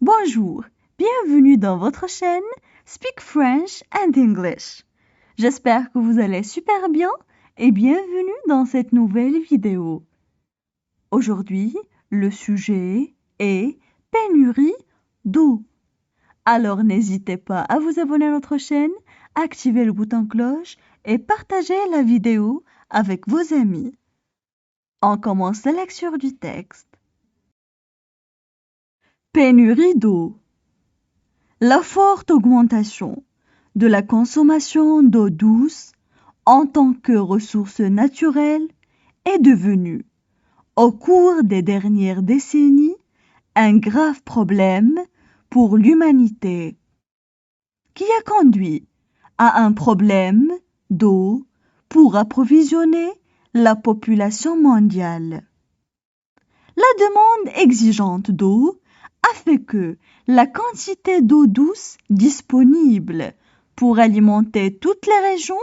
Bonjour, bienvenue dans votre chaîne Speak French and English. J'espère que vous allez super bien et bienvenue dans cette nouvelle vidéo. Aujourd'hui, le sujet est pénurie d'eau. Alors n'hésitez pas à vous abonner à notre chaîne, activer le bouton cloche et partager la vidéo avec vos amis. On commence la lecture du texte. Pénurie d'eau. La forte augmentation de la consommation d'eau douce en tant que ressource naturelle est devenue, au cours des dernières décennies, un grave problème pour l'humanité, qui a conduit à un problème d'eau pour approvisionner la population mondiale. La demande exigeante d'eau a fait que la quantité d'eau douce disponible pour alimenter toutes les régions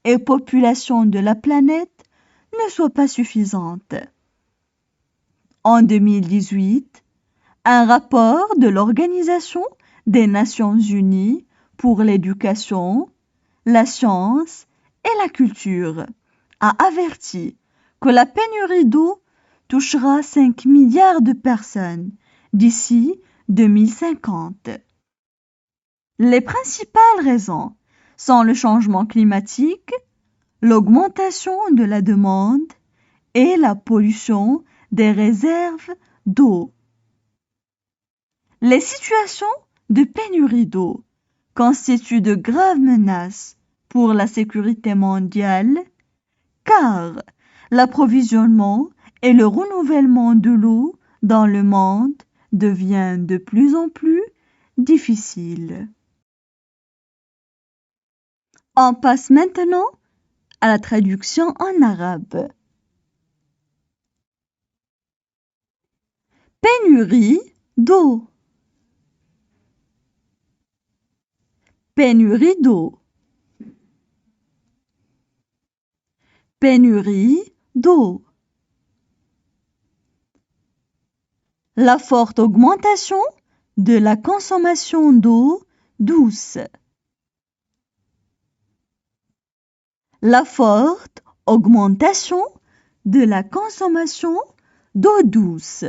et populations de la planète ne soit pas suffisante. En 2018, un rapport de l'Organisation des Nations Unies pour l'éducation, la science et la culture a averti que la pénurie d'eau touchera 5 milliards de personnes d'ici 2050. Les principales raisons sont le changement climatique, l'augmentation de la demande et la pollution des réserves d'eau. Les situations de pénurie d'eau constituent de graves menaces pour la sécurité mondiale car l'approvisionnement et le renouvellement de l'eau dans le monde devient de plus en plus difficile. On passe maintenant à la traduction en arabe. Pénurie d'eau. Pénurie d'eau. Pénurie d'eau. La forte augmentation de la consommation d'eau douce. La forte augmentation de la consommation d'eau douce.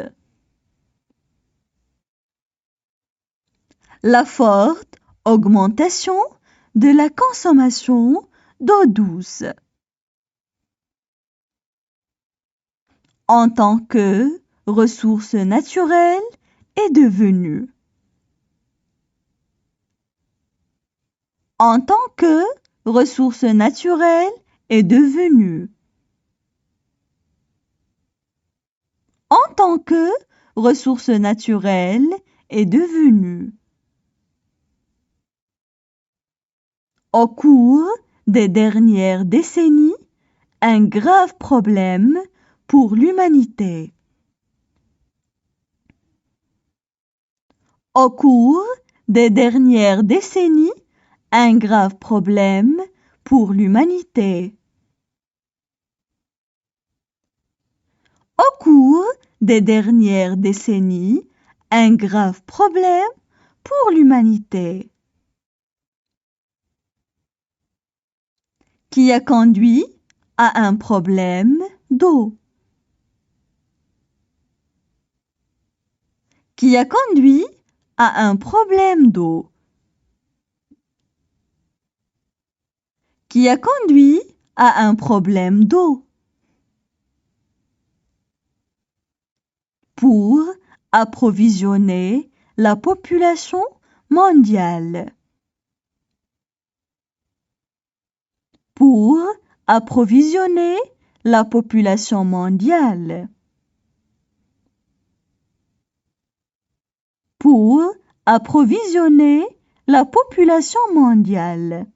La forte augmentation de la consommation d'eau douce. En tant que ressource naturelle est devenue. En tant que ressource naturelle est devenue. En tant que ressource naturelle est devenue. Au cours des dernières décennies, un grave problème pour l'humanité. Au cours des dernières décennies, un grave problème pour l'humanité. Au cours des dernières décennies, un grave problème pour l'humanité. Qui a conduit à un problème d'eau. Qui a conduit à un problème d'eau. Qui a conduit à un problème d'eau. Pour approvisionner la population mondiale. Pour approvisionner la population mondiale. Pour approvisionner la population mondiale.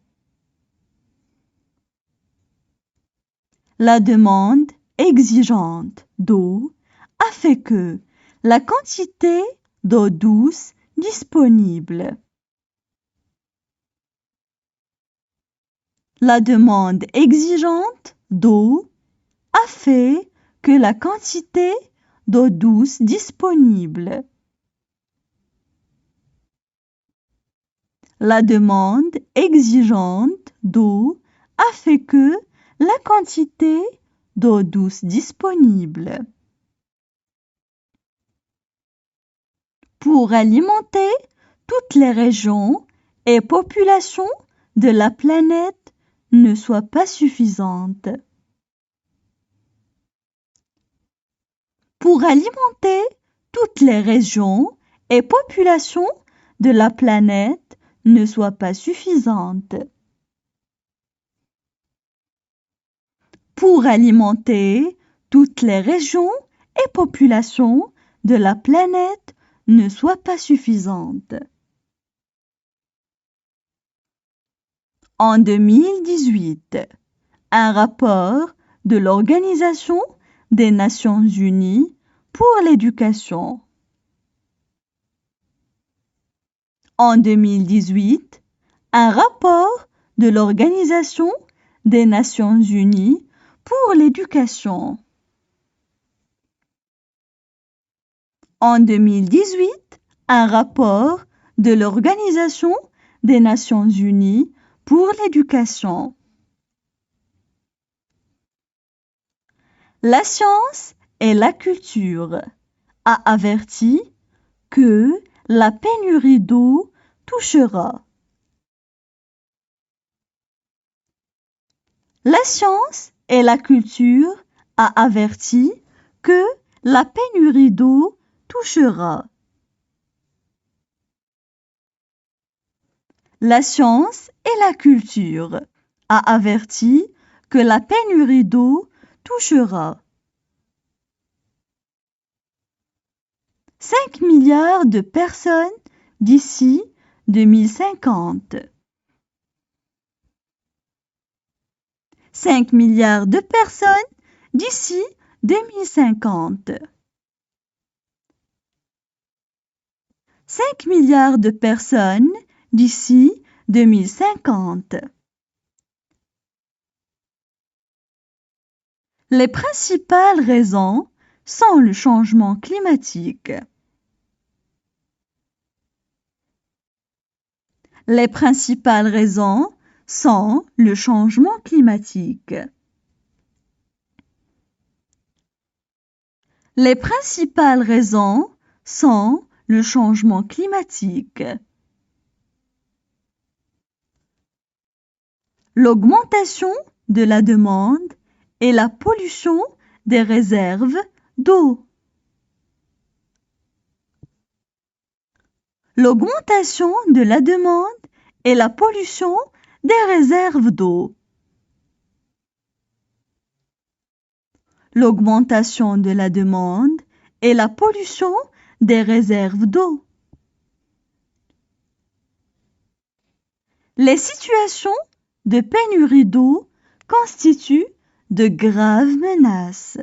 La demande exigeante d'eau a fait que la quantité d'eau douce disponible. La demande exigeante d'eau a fait que la quantité d'eau douce disponible. La demande exigeante d'eau a fait que la quantité d'eau douce disponible pour alimenter toutes les régions et populations de la planète ne soit pas suffisante. Pour alimenter toutes les régions et populations de la planète ne soit pas suffisante. Pour alimenter toutes les régions et populations de la planète ne soit pas suffisante. En 2018, un rapport de l'Organisation des Nations Unies pour l'éducation. En 2018, un rapport de l'Organisation des Nations Unies pour l'éducation. En 2018, un rapport de l'Organisation des Nations Unies pour l'éducation. La science et la culture a averti que la pénurie d'eau touchera. La science et la culture a averti que la pénurie d'eau touchera. La science et la culture a averti que la pénurie d'eau touchera. 5 milliards de personnes d'ici 2050. 5 milliards de personnes d'ici 2050. 5 milliards de personnes d'ici 2050. Les principales raisons sont le changement climatique. Les principales raisons sont le changement climatique. Les principales raisons sont le changement climatique. L'augmentation de la demande et la pollution des réserves d'eau. L'augmentation de la demande et la pollution des réserves d'eau. L'augmentation de la demande et la pollution des réserves d'eau. Les situations de pénurie d'eau constituent de graves menaces.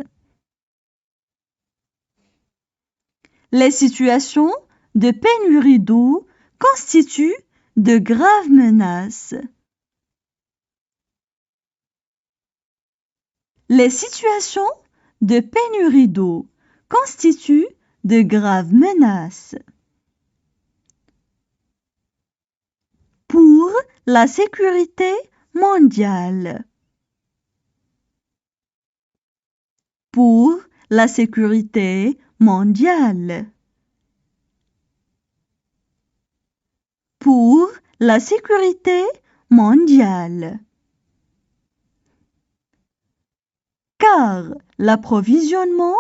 Les situations de pénurie d'eau constituent de graves menaces. Les situations de pénurie d'eau constituent de graves menaces. Pour la sécurité mondiale. Pour la sécurité mondiale. Pour la sécurité mondiale. Car l'approvisionnement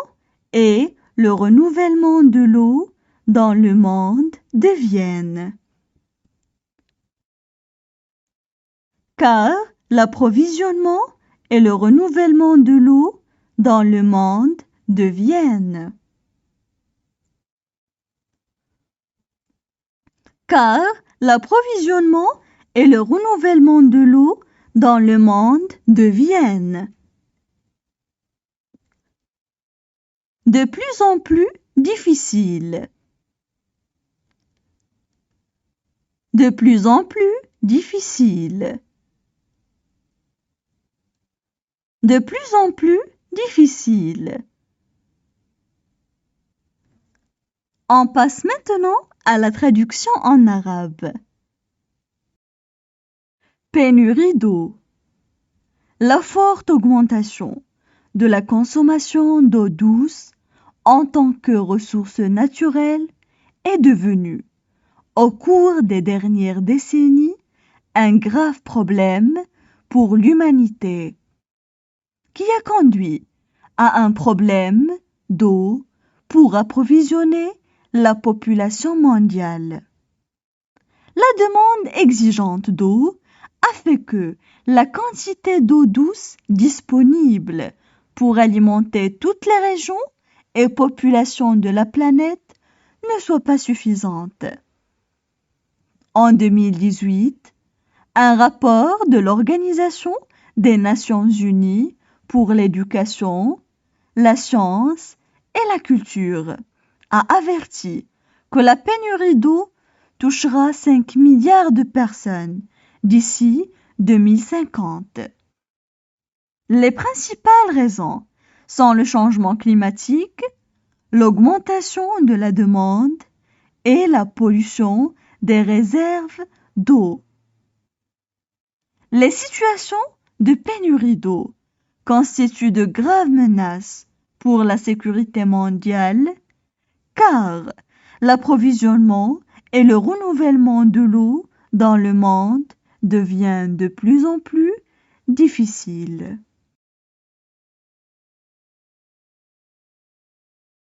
et le renouvellement de l'eau dans le monde deviennent. Car l'approvisionnement et le renouvellement de l'eau dans le monde deviennent. Car l'approvisionnement et le renouvellement de l'eau dans le monde deviennent. De plus en plus difficile. De plus en plus difficile. De plus en plus difficile. On passe maintenant à la traduction en arabe. Pénurie d'eau. La forte augmentation de la consommation d'eau douce en tant que ressource naturelle est devenue, au cours des dernières décennies, un grave problème pour l'humanité, qui a conduit à un problème d'eau pour approvisionner la population mondiale. La demande exigeante d'eau a fait que la quantité d'eau douce disponible pour alimenter toutes les régions et populations de la planète ne soit pas suffisante. En 2018, un rapport de l'Organisation des Nations Unies pour l'éducation, la science et la culture a averti que la pénurie d'eau touchera 5 milliards de personnes d'ici 2050. Les principales raisons sont le changement climatique, l'augmentation de la demande et la pollution des réserves d'eau. Les situations de pénurie d'eau constituent de graves menaces pour la sécurité mondiale, car l'approvisionnement et le renouvellement de l'eau dans le monde devient de plus en plus difficile.